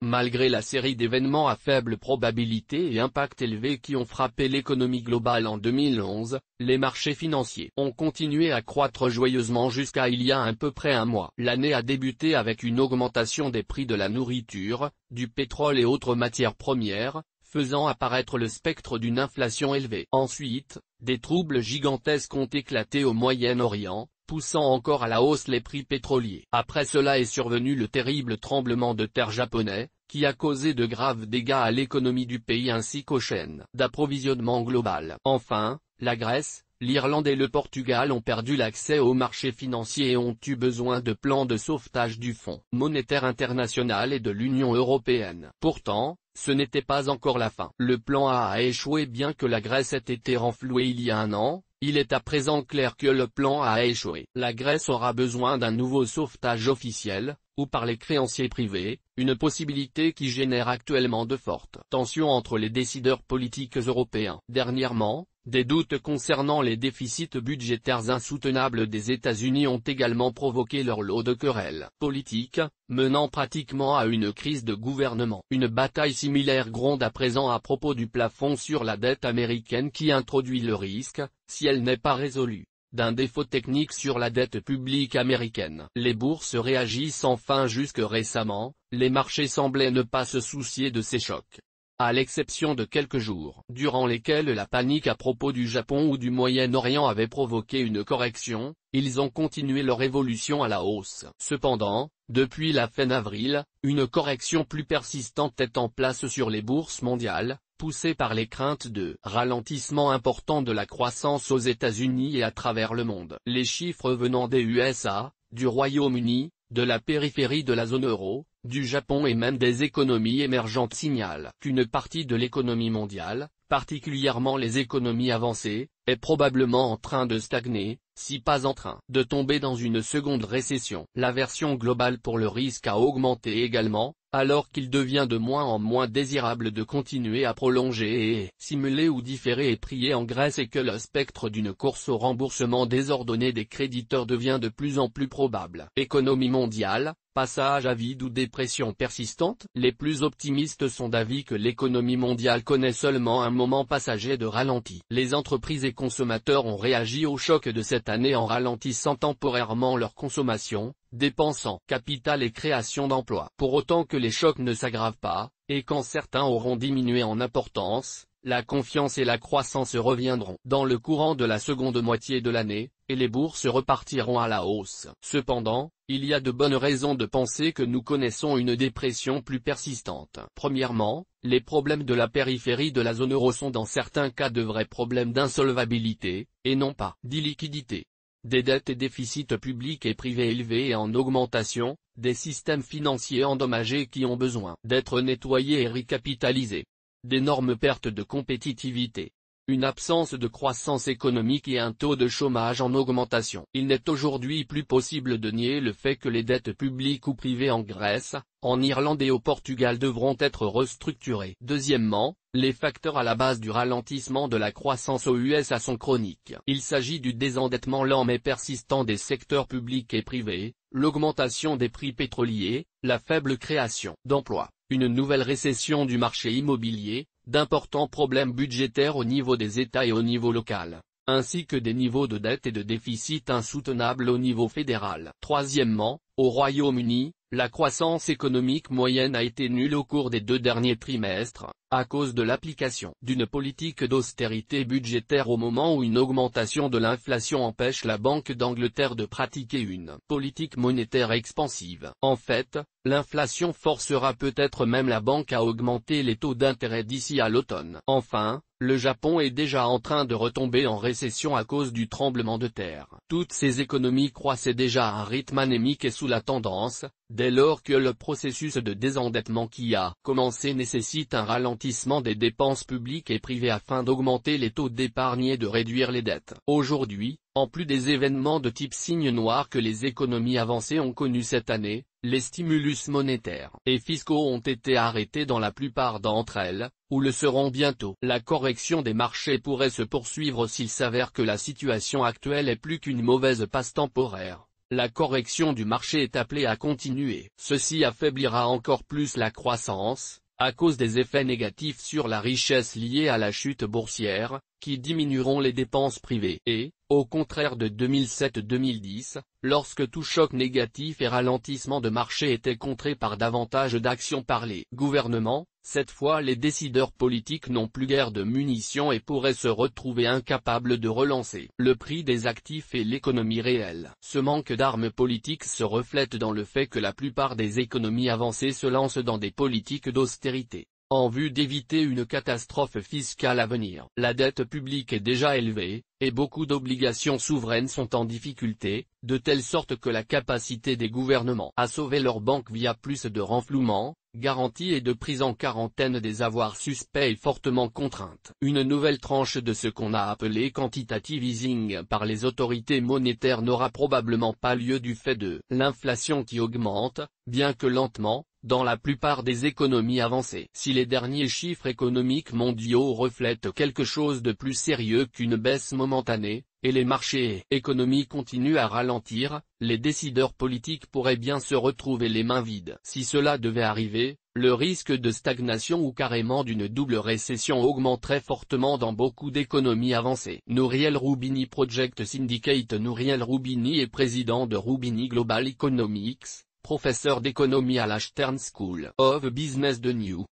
Malgré la série d'événements à faible probabilité et impact élevé qui ont frappé l'économie globale en 2011, les marchés financiers ont continué à croître joyeusement jusqu'à il y a à peu près un mois. L'année a débuté avec une augmentation des prix de la nourriture, du pétrole et autres matières premières, faisant apparaître le spectre d'une inflation élevée. Ensuite, des troubles gigantesques ont éclaté au Moyen-Orient, poussant encore à la hausse les prix pétroliers. Après cela est survenu le terrible tremblement de terre japonais, qui a causé de graves dégâts à l'économie du pays ainsi qu'aux chaînes d'approvisionnement global. Enfin, la Grèce, l'Irlande et le Portugal ont perdu l'accès aux marchés financiers et ont eu besoin de plans de sauvetage du Fonds monétaire international et de l'Union européenne. Pourtant, ce n'était pas encore la fin. Le plan A échoué bien que la Grèce ait été renflouée il y a un an. Il est à présent clair que le plan a échoué. La Grèce aura besoin d'un nouveau sauvetage officiel, ou par les créanciers privés, une possibilité qui génère actuellement de fortes tensions entre les décideurs politiques européens. Dernièrement, des doutes concernant les déficits budgétaires insoutenables des États-Unis ont également provoqué leur lot de querelles politiques, menant pratiquement à une crise de gouvernement. Une bataille similaire gronde à présent à propos du plafond sur la dette américaine qui introduit le risque, si elle n'est pas résolue, d'un défaut technique sur la dette publique américaine. Les bourses réagissent enfin. Jusque récemment, les marchés semblaient ne pas se soucier de ces chocs, à l'exception de quelques jours durant lesquels la panique à propos du Japon ou du Moyen-Orient avait provoqué une correction. Ils ont continué leur évolution à la hausse. Cependant, depuis la fin avril, une correction plus persistante est en place sur les bourses mondiales, poussée par les craintes de ralentissement important de la croissance aux États-Unis et à travers le monde. Les chiffres venant des USA, du Royaume-Uni, de la périphérie de la zone euro, du Japon et même des économies émergentes signalent qu'une partie de l'économie mondiale, particulièrement les économies avancées, est probablement en train de stagner, si pas en train de tomber dans une seconde récession. L'aversion globale pour le risque a augmenté également, alors qu'il devient de moins en moins désirable de continuer à prolonger et simuler ou différer et prier en Grèce et que le spectre d'une course au remboursement désordonné des créditeurs devient de plus en plus probable. Économie mondiale, passage à vide ou dépression persistante? Les plus optimistes sont d'avis que l'économie mondiale connaît seulement un moment passager de ralenti. Les entreprises et consommateurs ont réagi au choc de cette année en ralentissant temporairement leur consommation, dépensant capital et création d'emplois. Pour autant que les chocs ne s'aggravent pas, et quand certains auront diminué en importance, la confiance et la croissance reviendront dans le courant de la seconde moitié de l'année, et les bourses repartiront à la hausse. Cependant, il y a de bonnes raisons de penser que nous connaissons une dépression plus persistante. Premièrement, les problèmes de la périphérie de la zone euro sont dans certains cas de vrais problèmes d'insolvabilité, et non pas d'illiquidité. Des dettes et déficits publics et privés élevés et en augmentation, des systèmes financiers endommagés qui ont besoin d'être nettoyés et recapitalisés. D'énormes pertes de compétitivité. Une absence de croissance économique et un taux de chômage en augmentation. Il n'est aujourd'hui plus possible de nier le fait que les dettes publiques ou privées en Grèce, en Irlande et au Portugal devront être restructurées. Deuxièmement, les facteurs à la base du ralentissement de la croissance aux USA sont chroniques. Il s'agit du désendettement lent mais persistant des secteurs publics et privés, l'augmentation des prix pétroliers, la faible création d'emplois, une nouvelle récession du marché immobilier, d'importants problèmes budgétaires au niveau des États et au niveau local, ainsi que des niveaux de dette et de déficit insoutenables au niveau fédéral. Troisièmement, au Royaume-Uni, la croissance économique moyenne a été nulle au cours des 2 derniers trimestres, à cause de l'application d'une politique d'austérité budgétaire au moment où une augmentation de l'inflation empêche la Banque d'Angleterre de pratiquer une politique monétaire expansive. En fait, l'inflation forcera peut-être même la banque à augmenter les taux d'intérêt d'ici à l'automne. Enfin, le Japon est déjà en train de retomber en récession à cause du tremblement de terre. Toutes ces économies croissaient déjà à un rythme anémique et sous la tendance, dès lors que le processus de désendettement qui a commencé nécessite un ralentissement des dépenses publiques et privées afin d'augmenter les taux d'épargne et de réduire les dettes. Aujourd'hui, en plus des événements de type signe noir que les économies avancées ont connus cette année, les stimulus monétaires et fiscaux ont été arrêtés dans la plupart d'entre elles, ou le seront bientôt. La correction des marchés pourrait se poursuivre s'il s'avère que la situation actuelle est plus qu'une mauvaise passe temporaire. la correction du marché est appelée à continuer. Ceci affaiblira encore plus la croissance, à cause des effets négatifs sur la richesse liés à la chute boursière, qui diminueront les dépenses privées et, au contraire de 2007-2010, lorsque tout choc négatif et ralentissement de marché était contré par davantage d'actions par les gouvernements, cette fois les décideurs politiques n'ont plus guère de munitions et pourraient se retrouver incapables de relancer le prix des actifs et l'économie réelle. Ce manque d'armes politiques se reflète dans le fait que la plupart des économies avancées se lancent dans des politiques d'austérité, en vue d'éviter une catastrophe fiscale à venir. La dette publique est déjà élevée, et beaucoup d'obligations souveraines sont en difficulté, de telle sorte que la capacité des gouvernements à sauver leurs banques via plus de renflouement, garantie et de prise en quarantaine des avoirs suspects est fortement contrainte. Une nouvelle tranche de ce qu'on a appelé quantitative easing par les autorités monétaires n'aura probablement pas lieu du fait de l'inflation qui augmente, bien que lentement, dans la plupart des économies avancées. Si les derniers chiffres économiques mondiaux reflètent quelque chose de plus sérieux qu'une baisse momentanée, et les marchés et économies continuent à ralentir, les décideurs politiques pourraient bien se retrouver les mains vides. Si cela devait arriver, le risque de stagnation ou carrément d'une double récession augmenterait fortement dans beaucoup d'économies avancées. Nouriel Roubini Project Syndicate. Nouriel Roubini est président de Roubini Global Economics, professeur d'économie à la Stern School of Business de New